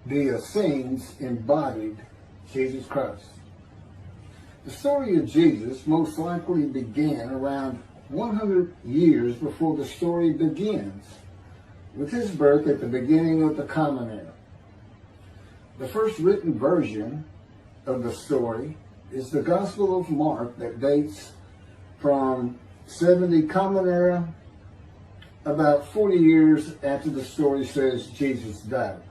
the Essenes embodied Jesus Christ. The story of Jesus most likely began around 100 years before the story begins, with his birth at the beginning of the Common Era. The first written version of the story is the Gospel of Mark that dates from 70 Common Era, about 40 years after the story says Jesus died.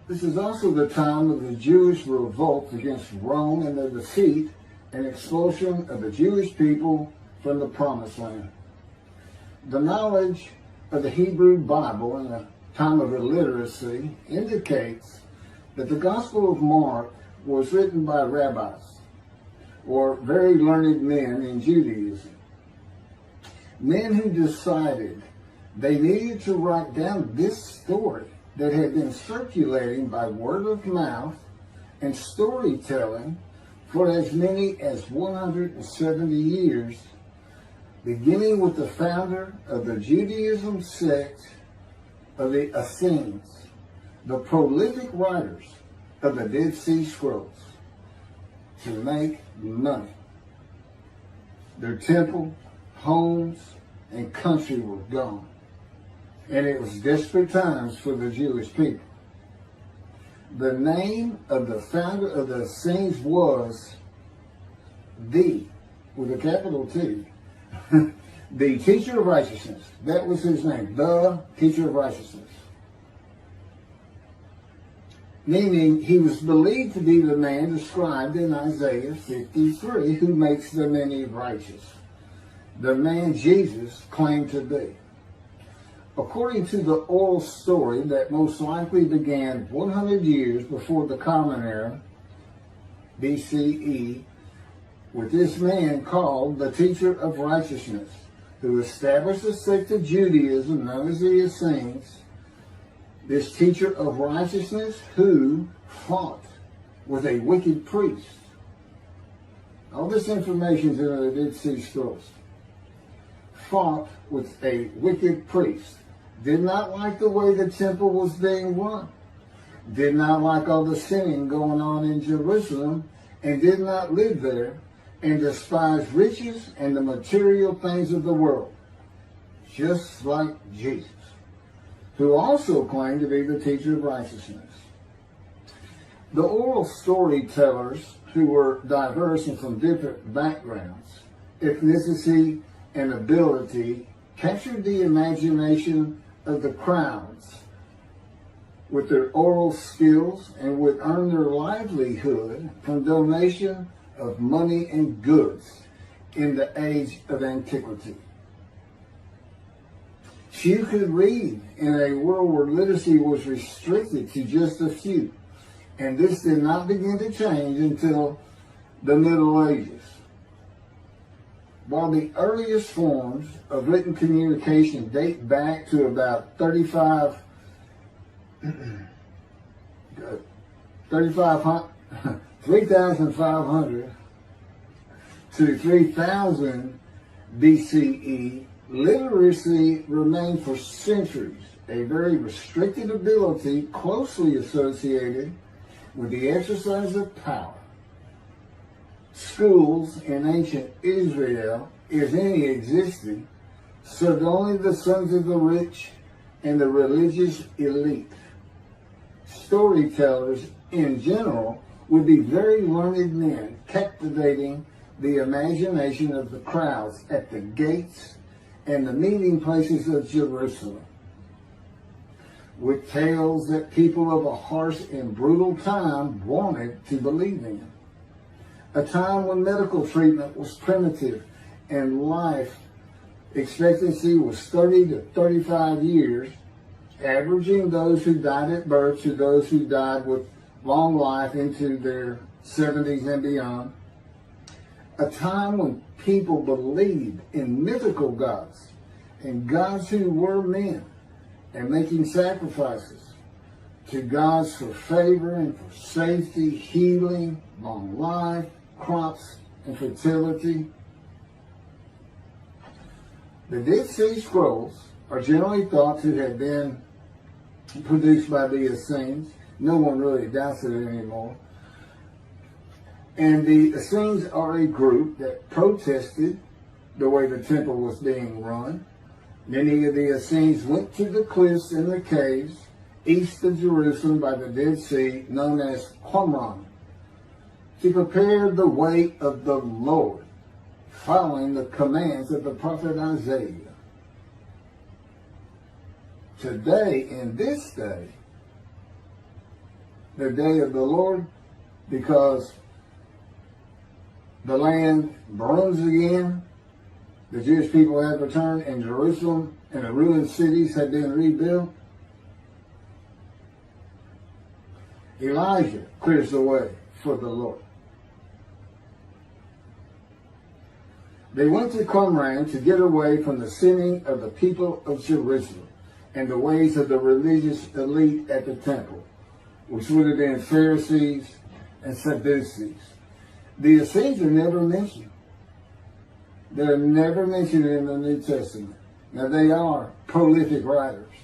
This is also the time of the Jewish revolt against Rome and the defeat and expulsion of the Jewish people from the Promised Land. The knowledge of the Hebrew Bible in a time of illiteracy indicates that the Gospel of Mark was written by rabbis, or very learned men in Judaism. Men who decided they needed to write down this story that had been circulating by word of mouth and storytelling for as many as 170 years, beginning with the founder of the Judaism sect of the Essenes, the prolific writers of the Dead Sea Scrolls, to make money. Their temple, homes, and country were gone, and it was desperate times for the Jewish people. The name of the founder of the Essenes was with a capital T, the teacher of righteousness. That was his name, the teacher of righteousness. Meaning he was believed to be the man described in Isaiah 53 who makes the many righteous. The man Jesus claimed to be. According to the oral story that most likely began 100 years before the Common Era, BCE, with this man called the teacher of righteousness, who established a sect of Judaism known as the Essenes. This teacher of righteousness who fought with a wicked priest. All this information is in the Dead Sea Scrolls. Fought with a wicked priest. Did not like the way the temple was being run. Did not like all the sinning going on in Jerusalem, and did not live there, and despised riches and the material things of the world. Just like Jesus, who also claimed to be the teacher of righteousness. The oral storytellers, who were diverse and from different backgrounds, ethnicity, and ability, captured the imagination of the crowds with their oral skills and would earn their livelihood from donation of money and goods in the age of antiquity. Few could read in a world where literacy was restricted to just a few, and this did not begin to change until the Middle Ages. While the earliest forms of written communication date back to about 3,500 to 3,000 BCE, literacy remained for centuries a very restricted ability closely associated with the exercise of power. Schools in ancient Israel, if any existed, served only the sons of the rich and the religious elite. Storytellers in general would be very learned men, captivating the imagination of the crowds at the gates and the meeting places of Jerusalem, with tales that people of a harsh and brutal time wanted to believe in. A time when medical treatment was primitive and life expectancy was 30 to 35 years, averaging those who died at birth to those who died with long life into their 70s and beyond. A time when people believed in mythical gods and gods who were men and making sacrifices to gods for favor and for safety, healing, long life, crops, and fertility. The Dead Sea Scrolls are generally thought to have been produced by the Essenes No one really doubts it anymore. And the Essenes are a group that protested the way the temple was being run. Many of the Essenes went to the cliffs and the caves east of Jerusalem by the Dead Sea, known as Qumran, to prepare the way of the Lord, following the commands of the prophet Isaiah. Today, in this day, the day of the Lord, because the land burns again, the Jewish people have returned, and Jerusalem and the ruined cities have been rebuilt, Elijah clears the way for the Lord. They went to Qumran to get away from the sinning of the people of Jerusalem and the ways of the religious elite at the temple, which would have been Pharisees and Sadducees. The Essenes are never mentioned. They're never mentioned in the New Testament. Now, they are prolific writers.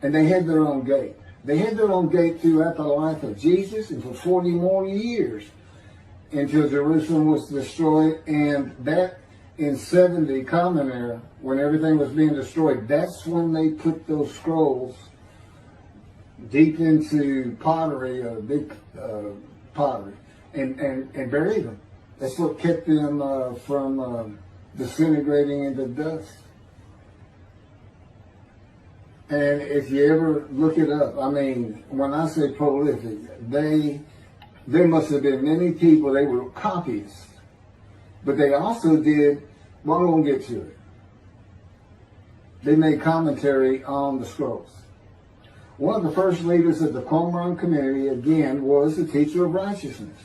And they had their own gate. They had their own gate throughout the life of Jesus and for 40 more years until Jerusalem was destroyed. And that in 70 Common Era, when everything was being destroyed, that's when they put those scrolls deep into pottery, big pottery, and buried them. That's what kept them from disintegrating into dust. And if you ever look it up, I mean, when I say prolific, there must have been many people, they were copyists, but they also did, well, I won't get to it. They made commentary on the scrolls. One of the first leaders of the Qumran community, again, was the teacher of righteousness,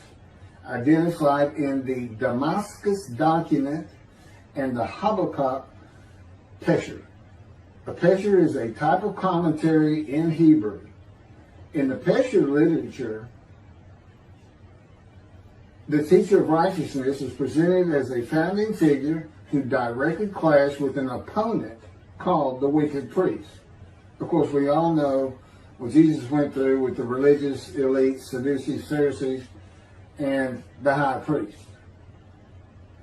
identified in the Damascus document and the Habakkuk Pesher. A Pesher is a type of commentary in Hebrew. In the Pesher literature, the teacher of righteousness is presented as a founding figure who directly clashed with an opponent called the wicked priest. Of course, we all know what Jesus went through with the religious elite, Sadducees, Pharisees, and the high priest.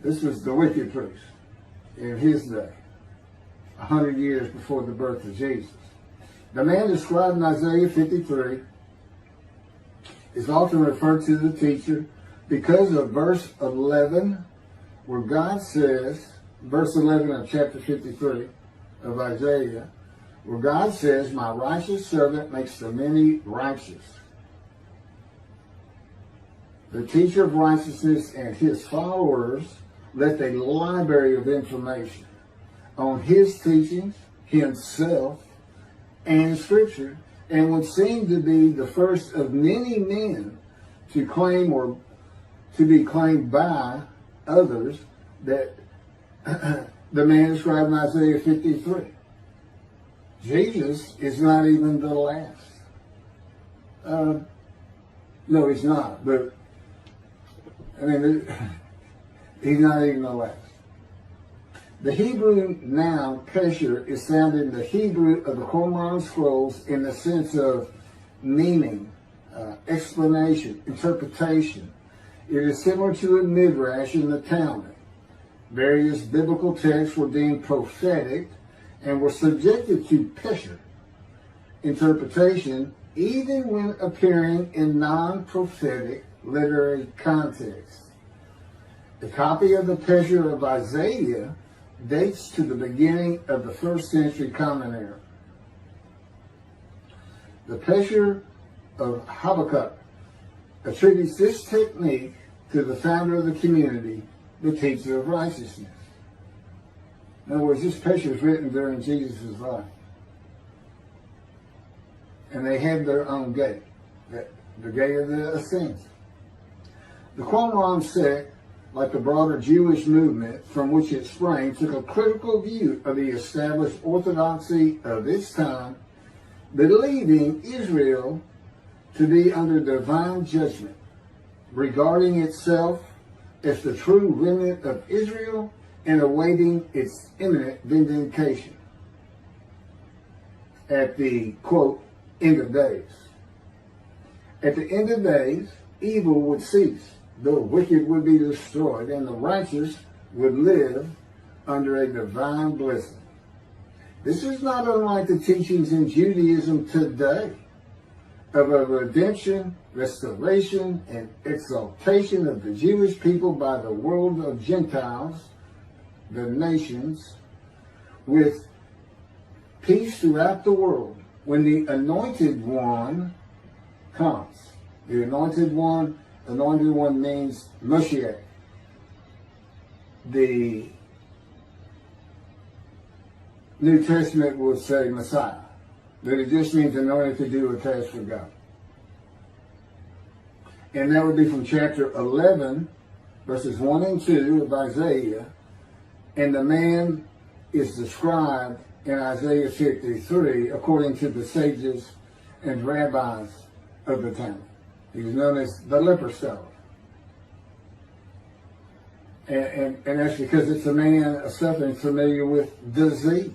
This was the wicked priest in his day, 100 years before the birth of Jesus. The man described in Isaiah 53 is often referred to the teacher because of verse 11, where God says, verse 11 of chapter 53 of Isaiah, where God says, "My righteous servant makes the many righteous." The teacher of righteousness and his followers left a library of information on his teachings, himself, and Scripture, and would seem to be the first of many men to claim or to be claimed by others that the man described in Isaiah 53. Jesus is not even the last. No, he's not. But, I mean, he's not even the last. The Hebrew noun pesher is found in the Hebrew of the Qumran scrolls in the sense of meaning, explanation, interpretation. It is similar to a midrash in the Talmud. Various biblical texts were deemed prophetic and were subjected to pesher interpretation even when appearing in non-prophetic literary context. The copy of the pesher of Isaiah dates to the beginning of the 1st century Common Era. The pesher of Habakkuk attributes this technique to the founder of the community, the teacher of righteousness. In other words, this pesher was written during Jesus' life. And they had their own gate, the gate of the Essenes. The Qumran sect, like the broader Jewish movement from which it sprang, took a critical view of the established orthodoxy of its time, believing Israel to be under divine judgment, regarding itself as the true remnant of Israel and awaiting its imminent vindication. At the, quote, end of days. At the end of days, evil would cease, the wicked would be destroyed, and the righteous would live under a divine blessing. This is not unlike the teachings in Judaism today of a redemption, restoration, and exaltation of the Jewish people by the world of Gentiles, the nations, with peace throughout the world when the Anointed One comes. The Anointed One means Moshiach. The New Testament will say Messiah, but it just means anointed to do a task for God. And that would be from chapter 11, verses 1 and 2 of Isaiah. And the man is described in Isaiah 53 according to the sages and rabbis of the time. He's known as the leper stone. And that's because it's a man suffering familiar with disease,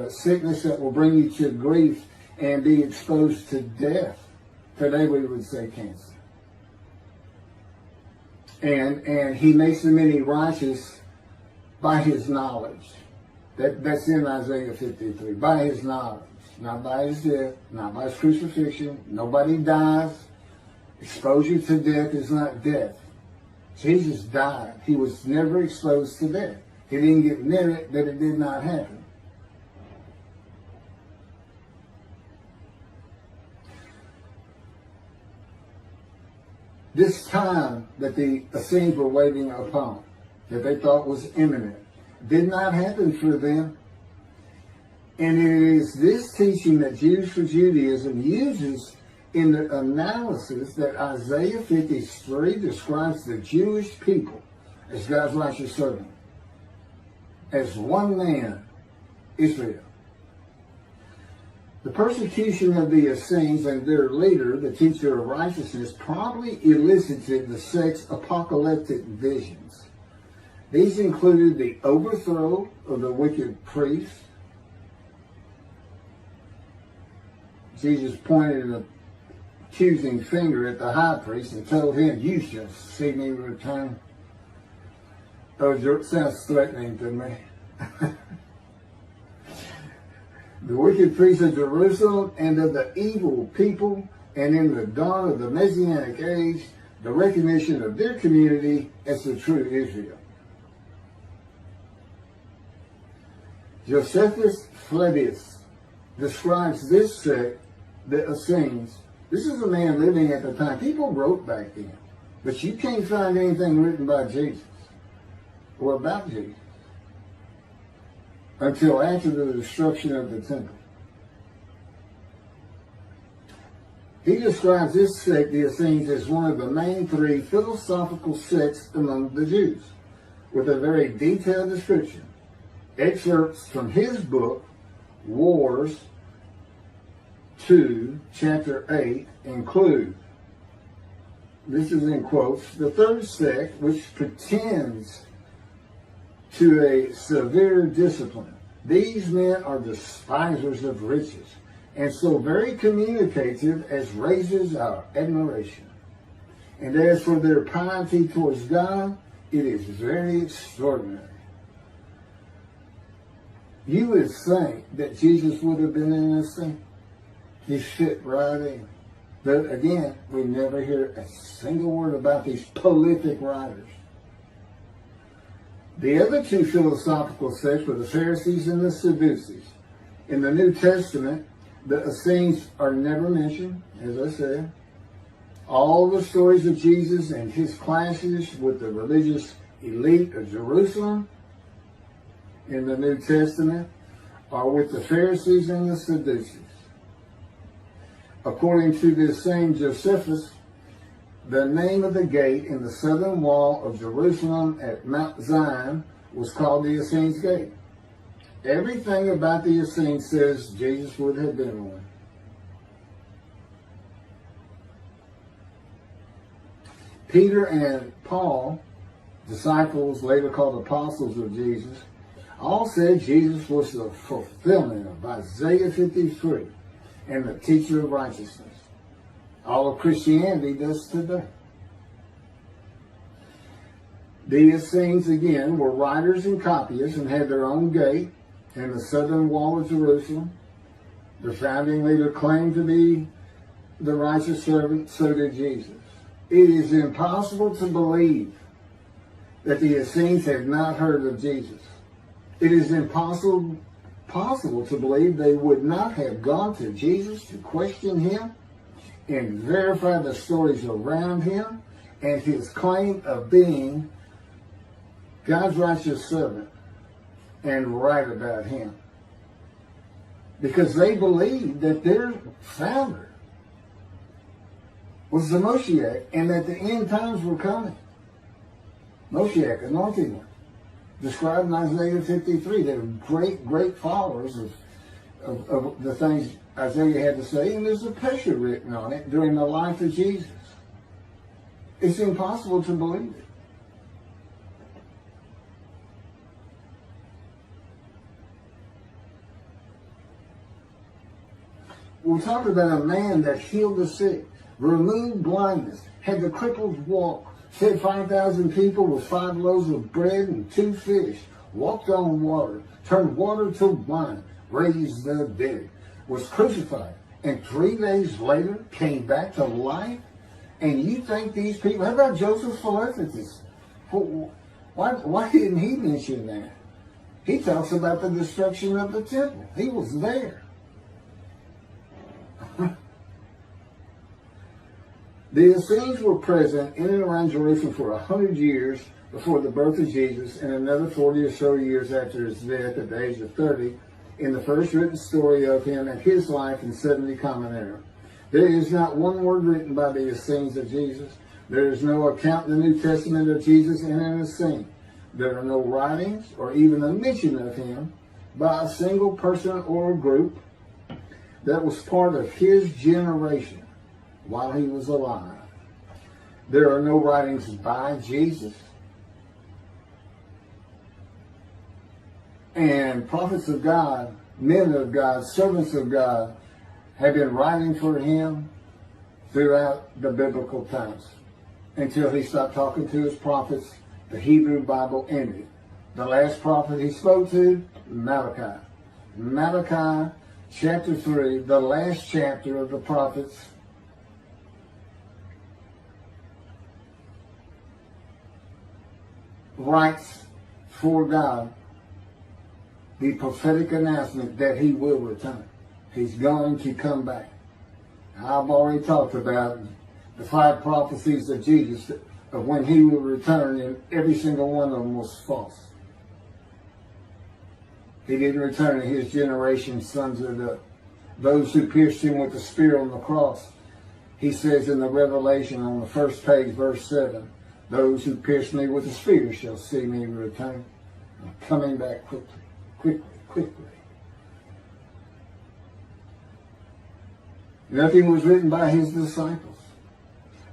sickness that will bring you to grief and be exposed to death. Today we would say cancer. And he makes the many righteous by his knowledge. That's in Isaiah 53. By his knowledge. Not by his death, not by his crucifixion. Nobody dies. Exposure to death is not death. Jesus died. He was never exposed to death. He didn't get near it, but it did not happen. This time that the Essenes were waiting upon, that they thought was imminent, did not happen for them. And it is this teaching that Jews for Judaism uses in the analysis that Isaiah 53 describes the Jewish people as God's righteous servant, as one man, Israel. The persecution of the Essenes and their leader, the teacher of righteousness, probably elicited the sect's apocalyptic visions. These included the overthrow of the wicked priests. Jesus pointed an accusing finger at the high priest and told him, "You shall see me return." Oh, it sounds threatening to me. The wicked priests of Jerusalem and of the evil people, and in the dawn of the Messianic age, the recognition of their community as the true Israel. Josephus Flavius describes this sect, the Essenes. This is a man living at the time. People wrote back then, but you can't find anything written by Jesus or about Jesus until after the destruction of the temple. He describes this sect, the Essenes, as one of the main three philosophical sects among the Jews, with a very detailed description. Excerpts from his book, Wars 2, chapter 8, include, this is in quotes, the third sect, which pretends to a severe discipline. These men are despisers of riches, and so very communicative as raises our admiration. And as for their piety towards God, it is very extraordinary. You would think that Jesus would have been in this thing. He fit right in. But again, we never hear a single word about these prolific writers. The other two philosophical sects were the Pharisees and the Sadducees. In the New Testament, the Essenes are never mentioned, as I said. All the stories of Jesus and his clashes with the religious elite of Jerusalem in the New Testament are with the Pharisees and the Sadducees. According to this same Josephus, the name of the gate in the southern wall of Jerusalem at Mount Zion was called the Essenes Gate. Everything about the Essenes says Jesus would have been one. Peter and Paul, disciples later called apostles of Jesus, all said Jesus was the fulfillment of Isaiah 53. and the teacher of righteousness. All of Christianity does today. The Essenes, again, were writers and copyists and had their own gate in the southern wall of Jerusalem. The founding leader claimed to be the righteous servant, so did Jesus. It is impossible to believe that the Essenes had not heard of Jesus. It is impossible to believe they would not have gone to Jesus to question him and verify the stories around him and his claim of being God's righteous servant and right about him. Because they believed that their founder was the Moshiach and that the end times were coming. Moshiach, anointed one, described in Isaiah 53. They were great followers of the things Isaiah had to say, and there's a picture written on it during the life of Jesus. It's impossible to believe it. We're talking about a man that healed the sick, removed blindness, had the cripples walk, fed 5,000 people with 5 loaves of bread and 2 fish, walked on water, turned water to wine, raised the dead, was crucified, and 3 days later came back to life. And you think these people, how about Joseph Philadelphus? Why didn't he mention that? He talks about the destruction of the temple. He was there. The Essenes were present in and around Jerusalem for 100 years before the birth of Jesus and another 40 or so years after his death at the age of 30 in the first written story of him and his life in 70 Common Era. There is not one word written by the Essenes of Jesus. There is no account in the New Testament of Jesus in an Essene. There are no writings or even a mention of him by a single person or group that was part of his generation while he was alive. There are no writings by Jesus. And prophets of God, men of God, servants of God have been writing for him throughout the biblical times until he stopped talking to his prophets. The Hebrew Bible ended. The last prophet he spoke to, Malachi. Malachi chapter 3, the last chapter of the prophets, writes for God the prophetic announcement that he will return. He's going to come back. I've already talked about the 5 prophecies of Jesus of when he will return, and every single one of them was false. He didn't return to his generation, sons of those who pierced him with the spear on the cross. He says in the Revelation on the first page, verse 7, those who pierced me with the spear shall see me return. I'm coming back quickly. Nothing was written by his disciples.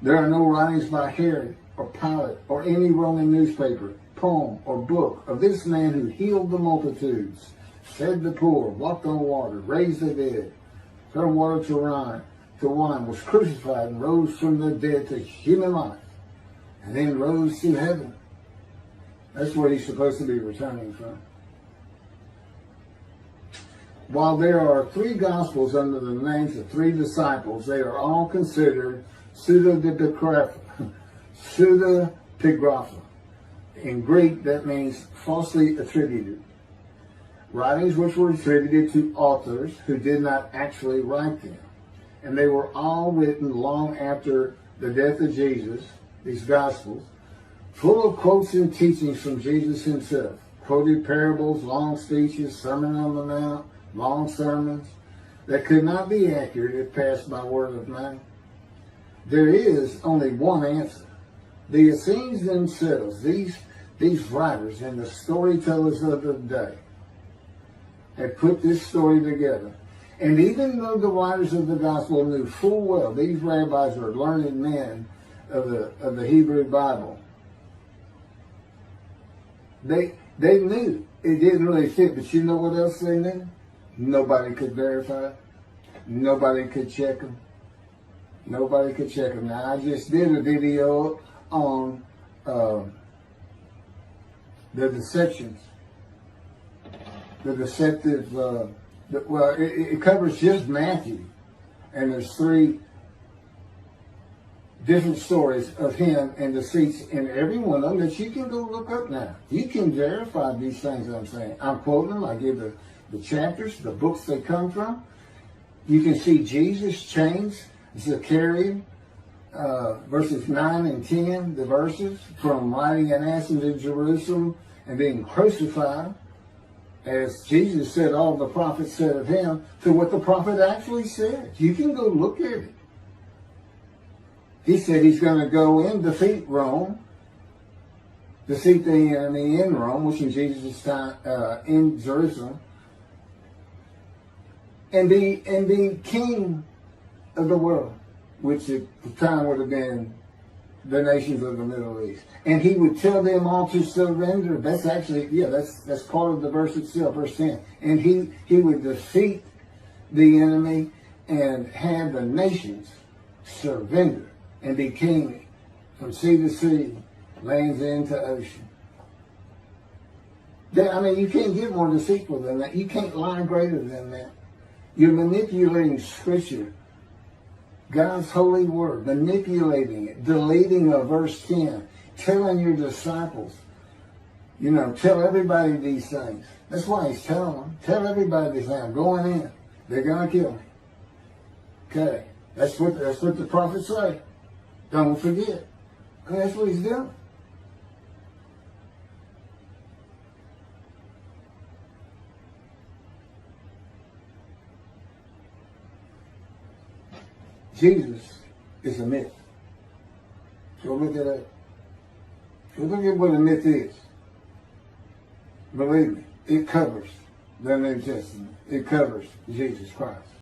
There are no writings by Herod or Pilate or any Roman newspaper, poem, or book of this man who healed the multitudes, fed the poor, walked on water, raised the dead, turned water to wine, was crucified and rose from the dead to human life, and then rose to heaven. That's where he's supposed to be returning from. While there are 3 Gospels under the names of 3 disciples, they are all considered pseudepigrapha. In Greek, that means falsely attributed. Writings which were attributed to authors who did not actually write them. And they were all written long after the death of Jesus, these Gospels, full of quotes and teachings from Jesus himself. Quoted parables, long speeches, Sermon on the Mount, long sermons that could not be accurate if passed by word of mouth. There is only one answer. The Essenes themselves, these writers and the storytellers of the day, had put this story together. And even though the writers of the gospel knew full well these rabbis are learned men of the Hebrew Bible, they knew it didn't really fit. But you know what else they knew? Nobody could verify it. Nobody could check them. Nobody could check them. Now, I just did a video on the deceptions. The deceptive, it covers just Matthew. And there's 3 different stories of him and deceits in every one of them that you can go look up now. You can verify these things that I'm saying. I'm quoting them. I give the chapters, the books they come from. You can see Jesus change Zechariah, verses 9 and 10, the verses, from riding in Essenes in Jerusalem and being crucified, as Jesus said all the prophets said of him, to what the prophet actually said. You can go look at it. He said he's going to go and defeat Rome, defeat the enemy in Rome, which in Jesus' time, in Jerusalem, and be king of the world, which at the time would have been the nations of the Middle East. And he would tell them all to surrender. That's actually, that's part of the verse itself, verse 10. And he would defeat the enemy and have the nations surrender and be king from sea to sea, lands into ocean. You can't get more deceitful than that. You can't lie greater than that. You're manipulating Scripture, God's holy word, manipulating it, deleting a verse 10, telling your disciples, tell everybody these things. That's why he's telling them. Tell everybody these things. I'm going in. They're going to kill me. Okay. That's what the prophets say. Don't forget. And that's what he's doing. Jesus is a myth. Go look at that. Go look at what a myth is. Believe me, it covers the New Testament. It covers Jesus Christ.